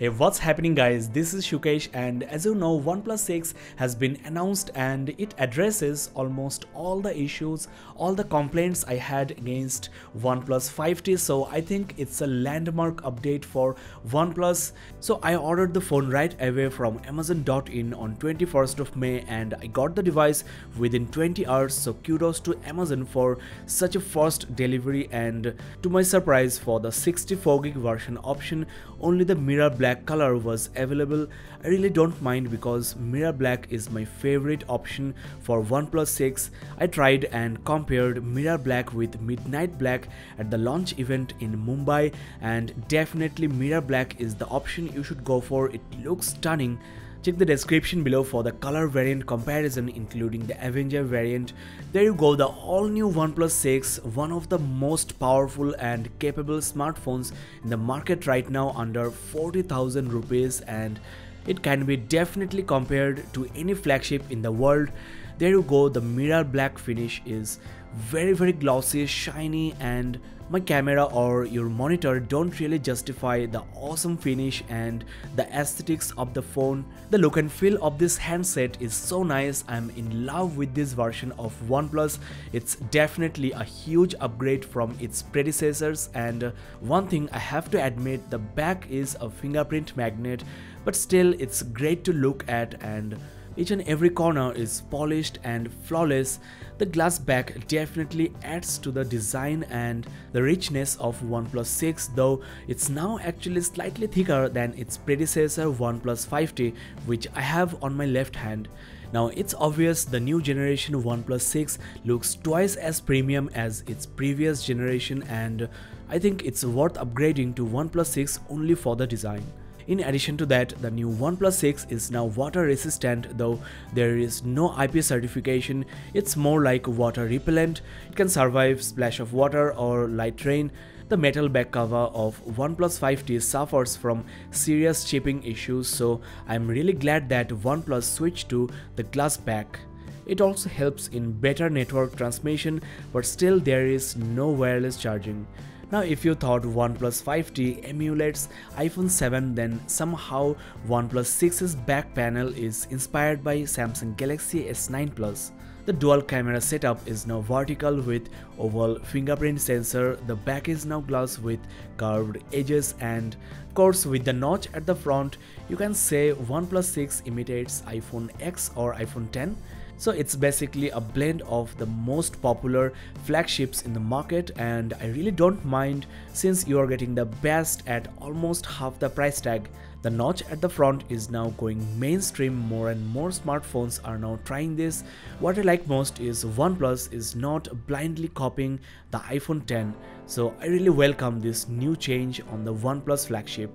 Hey, what's happening guys? This is Shukesh, and as you know, OnePlus 6 has been announced and it addresses almost all the issues, all the complaints I had against OnePlus 5T. So I think it's a landmark update for OnePlus. So I ordered the phone right away from Amazon.in on 21st of May and I got the device within 20 hours. So kudos to Amazon for such a fast delivery, and to my surprise, for the 64GB version option, only the mirror black color was available. I really don't mind because mirror black is my favorite option for OnePlus 6. I tried and compared mirror black with midnight black at the launch event in Mumbai, and definitely mirror black is the option you should go for. It looks stunning. Check the description below for the color variant comparison, including the Avenger variant. There you go, the all new OnePlus 6, one of the most powerful and capable smartphones in the market right now, under 40,000 rupees, and it can be definitely compared to any flagship in the world. There you go, the mirror black finish is very glossy, shiny, and my camera or your monitor don't really justify the awesome finish and the aesthetics of the phone. The look and feel of this handset is so nice. I'm in love with this version of OnePlus. It's definitely a huge upgrade from its predecessors, and one thing I have to admit, the back is a fingerprint magnet, but still it's great to look at, and each and every corner is polished and flawless. The glass back definitely adds to the design and the richness of OnePlus 6, though it's now actually slightly thicker than its predecessor OnePlus 5T, which I have on my left hand. Now it's obvious the new generation OnePlus 6 looks twice as premium as its previous generation, and I think it's worth upgrading to OnePlus 6 only for the design. In addition to that, the new OnePlus 6 is now water resistant, though there is no IP certification. It's more like water repellent. It can survive splash of water or light rain. The metal back cover of OnePlus 5T suffers from serious chipping issues, so I'm really glad that OnePlus switched to the glass back. It also helps in better network transmission, but still there is no wireless charging. Now if you thought OnePlus 5T emulates iPhone 7, then somehow OnePlus 6's back panel is inspired by Samsung Galaxy S9 Plus. The dual camera setup is now vertical with oval fingerprint sensor. The back is now glass with curved edges, and of course with the notch at the front, you can say OnePlus 6 imitates iPhone X or iPhone 10. So it's basically a blend of the most popular flagships in the market, and I really don't mind since you are getting the best at almost half the price tag. The notch at the front is now going mainstream. More and more smartphones are now trying this. What I like most is OnePlus is not blindly copying the iPhone 10. So I really welcome this new change on the OnePlus flagship.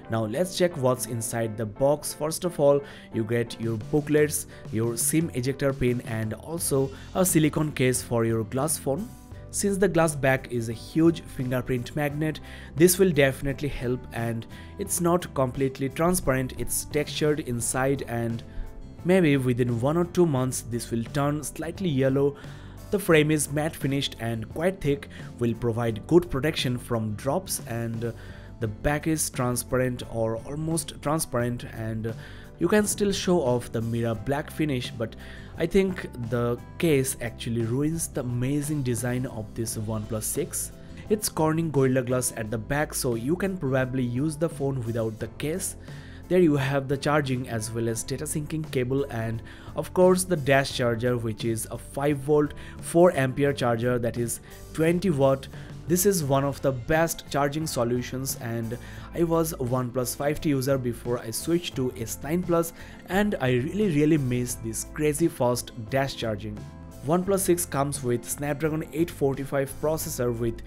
Now let's check what's inside the box. First of all, you get your booklets, your SIM ejector pin, and also a silicone case for your glass phone. Since the glass back is a huge fingerprint magnet, this will definitely help, and it's not completely transparent, it's textured inside, and maybe within 1 or 2 months this will turn slightly yellow. The frame is matte finished and quite thick, will provide good protection from drops, and the back is transparent or almost transparent, and you can still show off the mirror black finish, but I think the case actually ruins the amazing design of this OnePlus 6. It's Corning Gorilla Glass at the back, so you can probably use the phone without the case. There you have the charging as well as data syncing cable, and of course the dash charger, which is a 5V 4A charger that is 20W. This is one of the best charging solutions, and I was a OnePlus 5T user before I switched to S9 Plus, and I really miss this crazy fast dash charging. OnePlus 6 comes with Snapdragon 845 processor with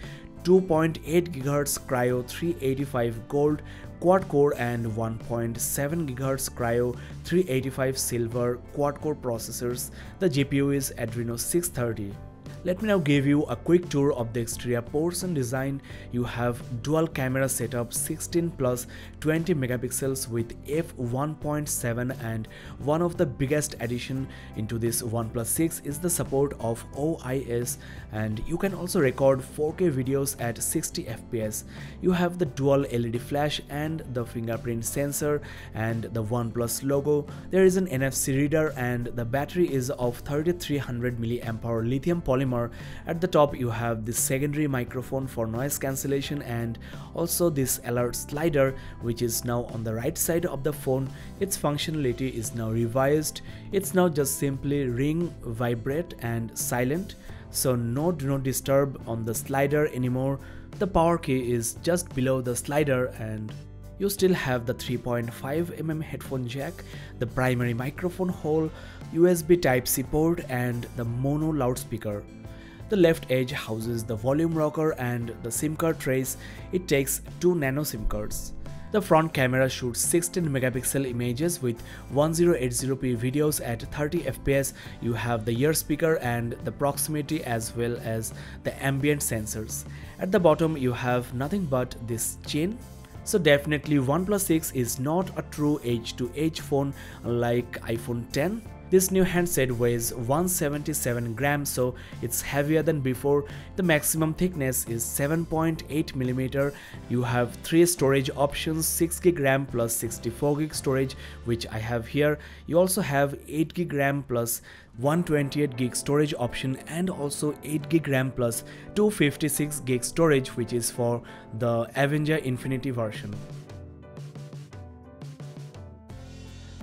2.8 GHz Cryo 385 Gold quad-core and 1.7 GHz Cryo 385 Silver quad-core processors. The GPU is Adreno 630. Let me now give you a quick tour of the exterior portion design. You have dual camera setup 16 plus 20 megapixels with f1.7, and one of the biggest addition into this OnePlus 6 is the support of OIS, and you can also record 4K videos at 60 fps. You have the dual LED flash and the fingerprint sensor and the OnePlus logo. There is an NFC reader and the battery is of 3300 mAh lithium polymer. At the top you have this secondary microphone for noise cancellation and also this alert slider, which is now on the right side of the phone. Its functionality is now revised. It's now just simply ring, vibrate and silent, so no do not disturb on the slider anymore. The power key is just below the slider, and you still have the 3.5mm headphone jack, the primary microphone hole, USB Type-C port and the mono loudspeaker. The left edge houses the volume rocker and the SIM card trace. It takes 2 nano SIM cards. The front camera shoots 16 megapixel images with 1080p videos at 30 fps. You have the ear speaker and the proximity as well as the ambient sensors. At the bottom you have nothing but this chain. So definitely OnePlus 6 is not a true edge-to-edge phone like iPhone 10. This new handset weighs 177 grams, so it's heavier than before. The maximum thickness is 7.8mm. You have 3 storage options, 6GB RAM plus 64GB storage, which I have here. You also have 8GB RAM plus 128GB storage option and also 8GB RAM plus 256GB storage, which is for the Avenger Infinity version.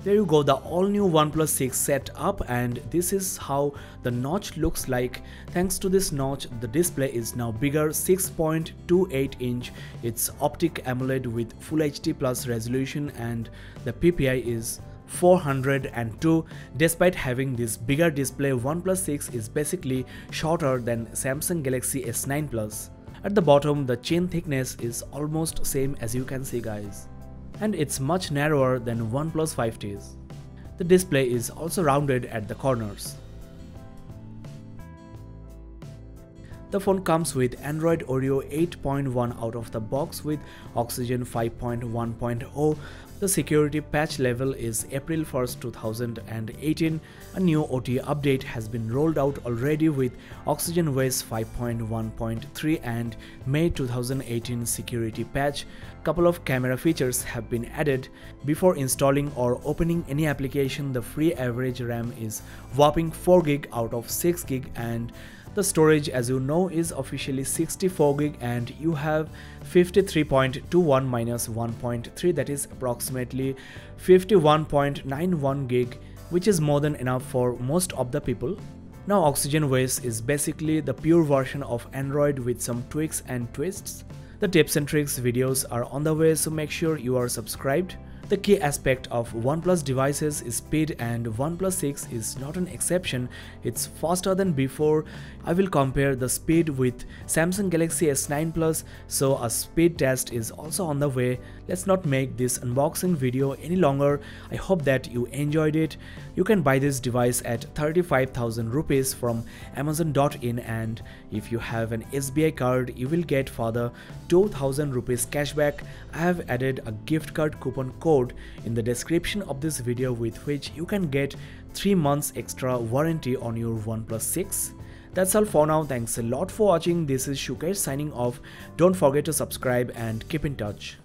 There you go, the all new OnePlus 6 set up, and this is how the notch looks like. Thanks to this notch, the display is now bigger, 6.28 inch. It's optic AMOLED with Full HD plus resolution and the PPI is 402. Despite having this bigger display, OnePlus 6 is basically shorter than Samsung Galaxy S9 Plus. At the bottom, the chain thickness is almost same, as you can see guys, and it's much narrower than OnePlus 5T's. The display is also rounded at the corners. The phone comes with Android Oreo 8.1 out of the box with Oxygen 5.1.0. The security patch level is April 1st, 2018. A new OTA update has been rolled out already with Oxygen OS 5.1.3 and May 2018 security patch. Couple of camera features have been added. Before installing or opening any application, the free average RAM is whopping 4GB out of 6GB, and the storage, as you know, is officially 64GB, and you have 53.21 minus 1.3, that is approximately 51.91GB, which is more than enough for most of the people. Now Oxygen OS is basically the pure version of Android with some tweaks and twists. The tips and tricks videos are on the way, so make sure you are subscribed. The key aspect of OnePlus devices is speed, and OnePlus 6 is not an exception. It's faster than before. I will compare the speed with Samsung Galaxy S9 Plus, so a speed test is also on the way. Let's not make this unboxing video any longer. I hope that you enjoyed it. You can buy this device at 35,000 rupees from Amazon.in, and if you have an SBI card, you will get further 2,000 rupees cashback. I have added a gift card coupon code in the description of this video, with which you can get 3 months extra warranty on your OnePlus 6. That's all for now. Thanks a lot for watching. This is Shukesh signing off. Don't forget to subscribe and keep in touch.